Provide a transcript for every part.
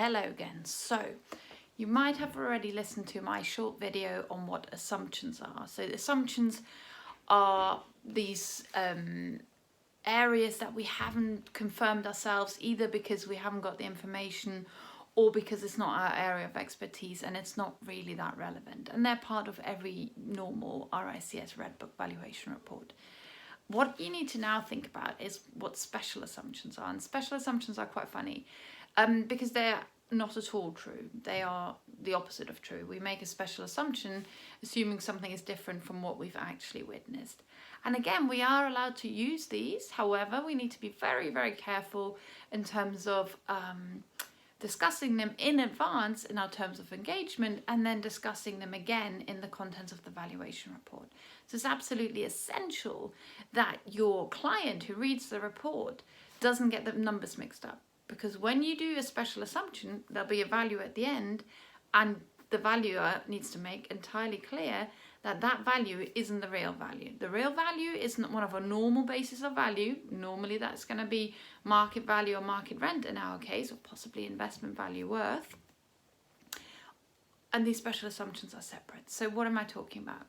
Hello again. So you might have already listened to my short video on what assumptions are. So the assumptions are these areas that we haven't confirmed ourselves, either because we haven't got the information or because it's not our area of expertise and it's not really that relevant. And they're part of every normal RICS Red Book valuation report. What you need to now think about is what special assumptions are. And special assumptions are quite funny because they're not at all true. They are the opposite of true. We make a special assumption assuming something is different from what we've actually witnessed. And again, we are allowed to use these. However, we need to be very, very careful in terms of discussing them in advance in our terms of engagement and then discussing them again in the contents of the valuation report. So it's absolutely essential that your client who reads the report doesn't get the numbers mixed up, because when you do a special assumption, there'll be a value at the end and the valuer needs to make entirely clear that that value isn't the real value. The real value isn't one of our normal bases of value. Normally that's going to be market value or market rent in our case, or possibly investment value worth. And these special assumptions are separate. So what am I talking about?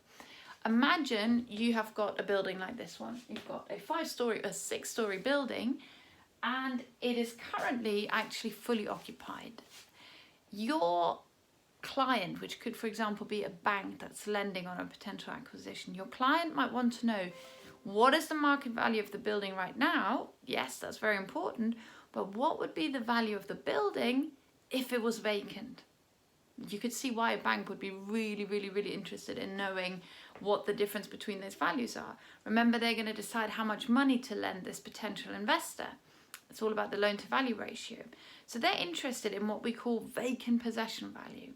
Imagine you have got a building like this one. You've got a 6-story building and it is currently actually fully occupied. Your client, which could for example be a bank that's lending on a potential acquisition, your client might want to know, what is the market value of the building right now? Yes, that's very important, but what would be the value of the building if it was vacant? You could see why a bank would be really interested in knowing what the difference between those values are. Remember, they're going to decide how much money to lend this potential investor. It's all about the loan to value ratio. So they're interested in what we call vacant possession value.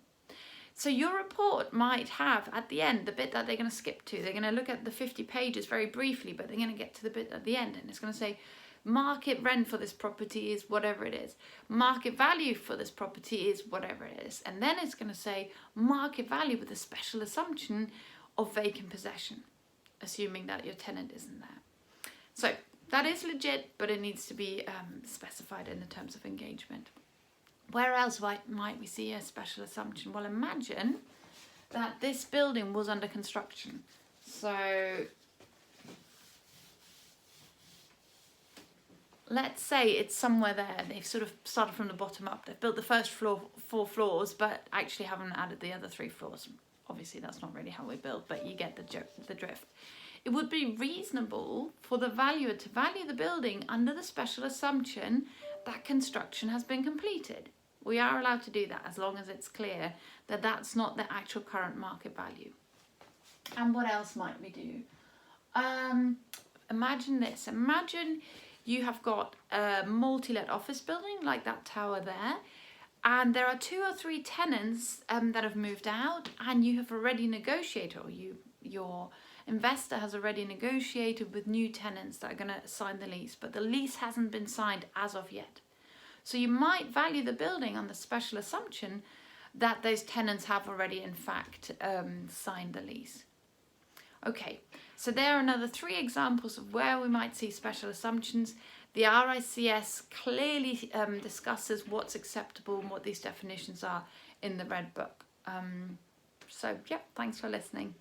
So your report might have at the end the bit that they're going to skip to. They're going to look at the 50 pages very briefly, but they're going to get to the bit at the end and it's going to say market rent for this property is whatever it is. Market value for this property is whatever it is. And then it's going to say market value with a special assumption of vacant possession, assuming that your tenant isn't there. So that is legit, but it needs to be specified in the terms of engagement. Where else might we see a special assumption? Well, imagine that this building was under construction. So let's say it's somewhere there. They've sort of started from the bottom up. They've built the first 4 floors, but actually haven't added the other 3 floors. Obviously, that's not really how we build, but you get the drift. It would be reasonable for the valuer to value the building under the special assumption that construction has been completed. We are allowed to do that as long as it's clear that that's not the actual current market value. And what else might we do? Imagine this. Imagine you have got a multi-let office building like that tower there, and there are 2 or 3 tenants that have moved out, and you have already negotiated, or your investor has already negotiated with new tenants that are going to sign the lease, but the lease hasn't been signed as of yet. So you might value the building on the special assumption that those tenants have already in fact signed the lease. Okay, so there are another 3 examples of where we might see special assumptions. The RICS clearly discusses what's acceptable and what these definitions are in the Red Book. So yeah, thanks for listening.